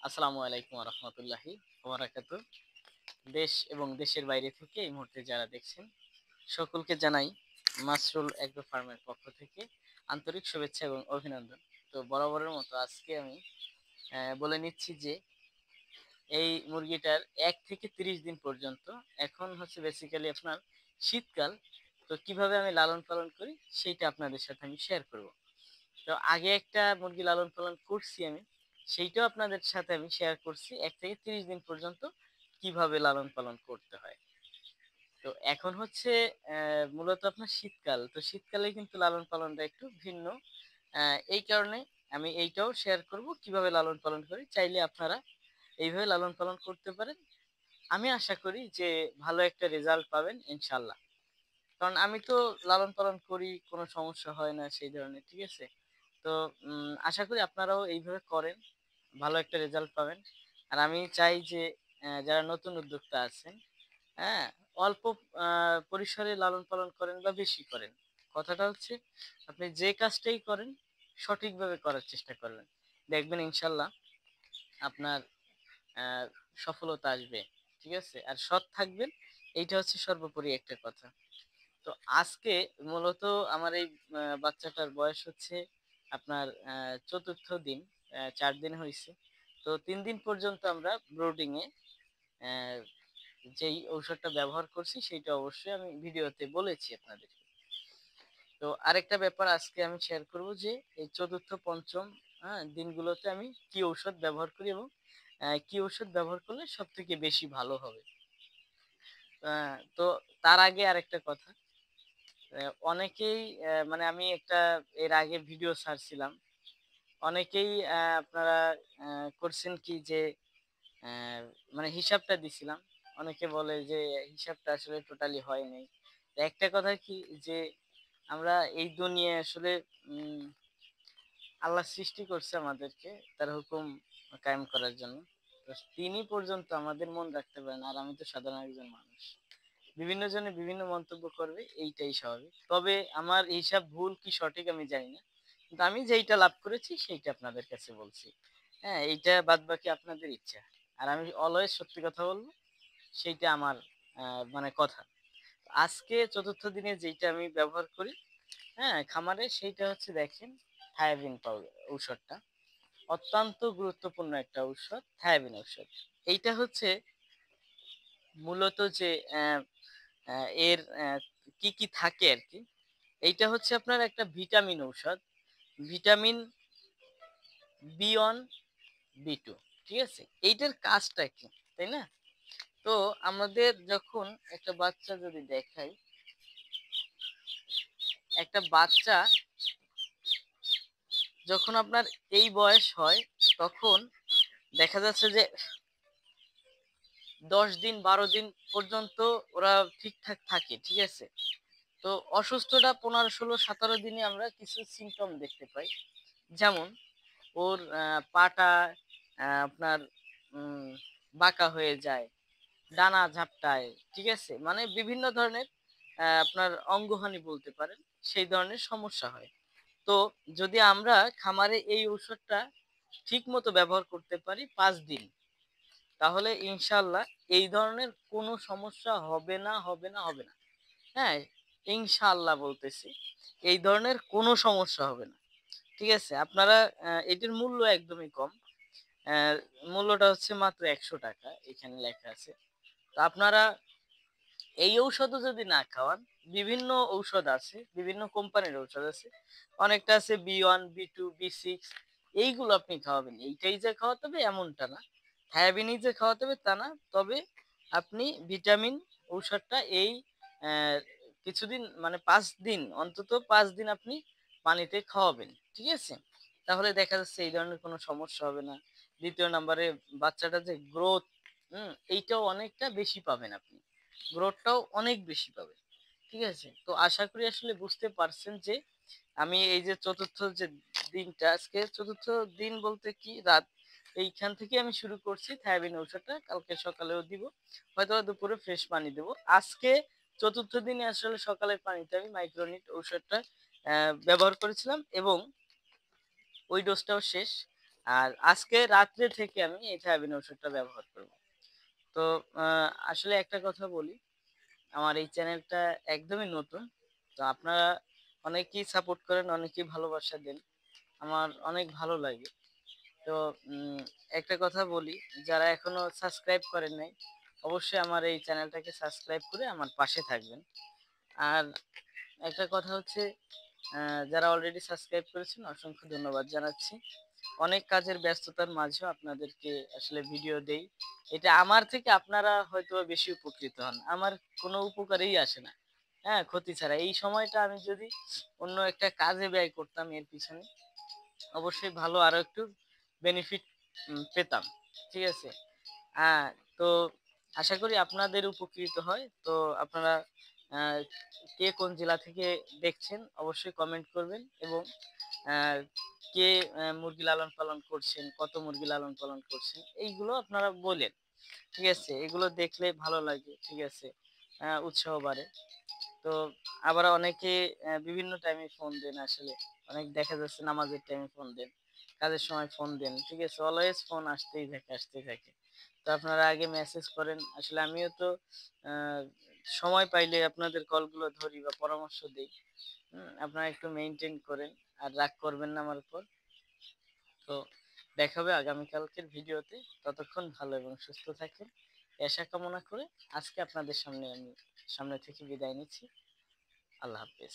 আসসালামু আলাইকুম রহমতুল্লাহি ওবারাকাতু। দেশ এবং দেশের বাইরে থেকে এই মুহূর্তে যারা দেখছেন সকলকে জানাই মাসরুল এগ্রো ফার্মের পক্ষ থেকে আন্তরিক শুভেচ্ছা এবং অভিনন্দন। তো বরাবরের মতো আজকে আমি বলে নিচ্ছি যে এই মুরগিটার 1 থেকে 30 দিন পর্যন্ত, এখন হচ্ছে বেসিক্যালি আপনার শীতকাল, তো কিভাবে আমি লালন পালন করি সেইটা আপনাদের সাথে আমি শেয়ার করব। তো আগে একটা মুরগি লালন পালন করছি আমি, সেইটাও আপনাদের সাথে আমি শেয়ার করছি 1 থেকে 30 দিন পর্যন্ত কিভাবে লালন পালন করতে হয়। তো এখন হচ্ছে মূলত আপনার শীতকাল, তো শীতকালে কিন্তু লালন পালনটা একটু ভিন্ন। এই কারণে আমি এইটাও শেয়ার করব কিভাবে লালন পালন করি, চাইলে আপনারা এইভাবে লালন পালন করতে পারেন। আমি আশা করি যে ভালো একটা রেজাল্ট পাবেন ইনশাল্লাহ। কারণ আমি তো লালন পালন করি, কোনো সমস্যা হয় না সেই ধরনের, ঠিক আছে। তো আশা করি আপনারাও এইভাবে করেন, ভালো একটা রেজাল্ট পাবেন। আর আমি চাই যে যারা নতুন উদ্যোক্তা আছেন, হ্যাঁ, অল্প পরিসরে লালন পালন করেন বা বেশি করেন, কথাটা হচ্ছে আপনি যে কাজটাই করেন সঠিকভাবে করার চেষ্টা করবেন, দেখবেন ইনশাল্লাহ আপনার আহ, সফলতা আসবে। ঠিক আছে, আর সৎ থাকবেন, এইটা হচ্ছে সর্বোপরি একটা কথা। তো আজকে মূলত আমার এই বাচ্চাটার বয়স হচ্ছে আপনার চতুর্থ দিন, 4 দিন হয়েছে। তো 3 দিন পর্যন্ত আমরা ব্রোডিং এ যেই ঔষধটা ব্যবহার করছি সেইটা অবশ্যই আমি ভিডিওতে বলেছি আপনাদেরকে। তো আরেকটা ব্যাপার আজকে আমি শেয়ার করব যে এই চতুর্থ পঞ্চম দিনগুলোতে আমি কি ঔষধ ব্যবহার করি এবং কি ঔষধ ব্যবহার করলে সব থেকে বেশি ভালো হবে। তো তার আগে আরেকটা কথা, অনেকেই মানে আমি একটা এর আগে ভিডিও ছাড়ছিলাম, অনেকেই আপনারা করছেন কি যে আহ, মানে হিসাবটা দিছিলাম, অনেকে বলে যে হিসাবটা আসলে টোটালি হয় নাই। তো একটা কথা কি যে আমরা এই দুনিয়ায় আসলে উম, আল্লাহ সৃষ্টি করছে আমাদেরকে তার হুকুম কায়েম করার জন্য। তো তিনি পর্যন্ত আমাদের মন রাখতে পারেন, আর আমি তো সাধারণ একজন মানুষ, বিভিন্ন জনে বিভিন্ন মন্তব্য করবে, এইটাই স্বাভাবিক। তবে আমার হিসাব ভুল কি সঠিক আমি জানি না, কিন্তু আমি যেইটা লাভ করেছি সেইটা আপনাদের কাছে বলছি। হ্যাঁ, এইটা বাদ বাকি আপনাদের ইচ্ছা। আর আমি অলওয়েজ সত্যি কথা বলবো, সেইটা আমার মানে কথা। আজকে চতুর্থ দিনে যেইটা আমি ব্যবহার করি হ্যাঁ খামারে, সেইটা হচ্ছে দেখেন থায়াবিন পাউডার ঔষধটা, অত্যন্ত গুরুত্বপূর্ণ একটা ঔষধ, থায়াবিন ঔষধ। এইটা হচ্ছে মূলত যে এর কি কি থাকে আর কি, এইটা হচ্ছে আপনার একটা ভিটামিন ঔষধ, ভিটামিন B1 B2, ঠিক আছে। এইটার কাজটা কি, তাই না? তো আমাদের যখন একটা বাচ্চা যদি দেখাই, একটা বাচ্চা যখন আপনার এই বয়স হয় তখন দেখা যাচ্ছে যে 10 দিন 12 দিন পর্যন্ত ওরা ঠিকঠাক থাকে, ঠিক আছে। তো অসুস্থটা 15 16 17 দিনে আমরা কিছু সিমটম দেখতে পাই, যেমন ওর পাটা আপনার উম, বাঁকা হয়ে যায়, ডানা ঝাপটায়, ঠিক আছে, মানে বিভিন্ন ধরনের আপনার অঙ্গহানি বলতে পারেন, সেই ধরনের সমস্যা হয়। তো যদি আমরা খামারে এই ঔষধটা ঠিক মতো ব্যবহার করতে পারি 5 দিন, তাহলে ইনশাল্লাহ এই ধরনের কোনো সমস্যা হবে না, হবে না, হবে না। হ্যাঁ, ইনশাআল্লাহ বলতেছি, এই ধরনের কোনো সমস্যা হবে না। ঠিক আছে, আপনারা এটির মূল্য একদমই কম। আহ, মূল্যটা হচ্ছে মাত্র 100 টাকা, এখানে লেখা আছে। তো আপনারা এই ঔষধও যদি না খাওয়ান, বিভিন্ন ঔষধ আছে, বিভিন্ন কোম্পানির ঔষধ আছে, অনেকটা আছে B1 B2 B6, এইগুলো আপনি খাওয়াবেন। এইটাই যে খাওয়াতে হবে এমনটা না, থায়াবিনই যে খাওয়াতে হবে তা না। তবে আপনি ভিটামিন ঔষধটা এই আহ, কিছুদিন মানে 5 দিন, অন্তত 5 দিন আপনি পানিতে খাওয়াবেন, ঠিক আছে। তাহলে দেখা যাচ্ছে এই ধরনের কোনো সমস্যা হবে না। দ্বিতীয় নম্বরে বাচ্চাটা যে গ্রোথ, এইটাও অনেকটা বেশি পাবেন আপনি, গ্রোথটাও অনেক বেশি পাবেন। ঠিক আছে, তো আশা করি আসলে বুঝতে পারছেন যে আমি এই যে চতুর্থ যে দিনটা, আজকে চতুর্থ দিন বলতে কি রাত, এইখান থেকে আমি শুরু করছি থায়াবিন ঔষধটা, কালকে সকালেও দিব, হয়তো দুপুরে ফ্রেশ পানি দেবো। আজকে চতুর্থ দিনে আসলে সকালের পানিতে আমি মাইক্রোনিট ঔষধটা ব্যবহার করেছিলাম এবং ওই ডোজটাও শেষ। আর আজকে রাত্রে থেকে আমি এই থায়াবিন ওষুধটা ব্যবহার করব। তো আসলে একটা কথা বলি, আমার এই চ্যানেলটা একদমই নতুন। তো আপনারা অনেকেই সাপোর্ট করেন, অনেকেই ভালোবাসা দেন। আমার অনেক ভালো লাগে। তো উম একটা কথা বলি, যারা এখনো সাবস্ক্রাইব করেন নাই, অবশ্যই আমার এই চ্যানেলটাকে সাবস্ক্রাইব করে আমার পাশে থাকবেন। আর একটা কথা হচ্ছে, যারা অলরেডি সাবস্ক্রাইব করেছেন অসংখ্য ধন্যবাদ জানাচ্ছি। অনেক কাজের ব্যস্ততার মাঝেও আপনাদেরকে আসলে ভিডিও দেই। এটা আমার থেকে আপনারা হয়তো বেশি উপকৃত হন। আমার কোনো উপকারেই আসে না। হ্যাঁ, ক্ষতি ছাড়া। এই সময়টা আমি যদি অন্য একটা কাজে ব্যয় করতাম এর পিছনে, অবশ্যই ভালো আরো একটু বেনিফিট পেতাম। ঠিক আছে? হ্যাঁ, তো আশা করি আপনাদের উপকৃত হয়। তো আপনারা আ কে কোন জেলা থেকে দেখছেন অবশ্যই কমেন্ট করবেন এবং আ কে মুরগি লালন পালন করছেন, কত মুরগি লালন পালন করছেন এইগুলো আপনারা বলেন। ঠিক আছে? এগুলো দেখলে ভালো লাগে। ঠিক আছে? উৎসাহ বাড়ে। তো আবার অনেকে বিভিন্ন টাইমে ফোন দেন আসলে। অনেক দেখা যাচ্ছে নামাজের টাইমে ফোন দেন, কাজের সময় ফোন দেন। ঠিক আছে? অলওয়েজ ফোন আসতেই থাকে, আসতেই থাকে। তো আপনারা আগে মেসেজ করেন। আসলে আমিও তো আ সময় পাইলে আপনাদের কলগুলো ধরি বা পরামর্শ দেই। আপনারা একটু মেইনটেইন করেন। আর রাগ করবেন না আমার উপর। তো দেখা হবে আগামীকালকের ভিডিওতে। ততক্ষণ ভালো এবং সুস্থ থাকেন। এই আশা কামনা করে আজকে আপনাদের সামনে থেকে বিদায় নিচ্ছি। আল্লাহ হাফেজ।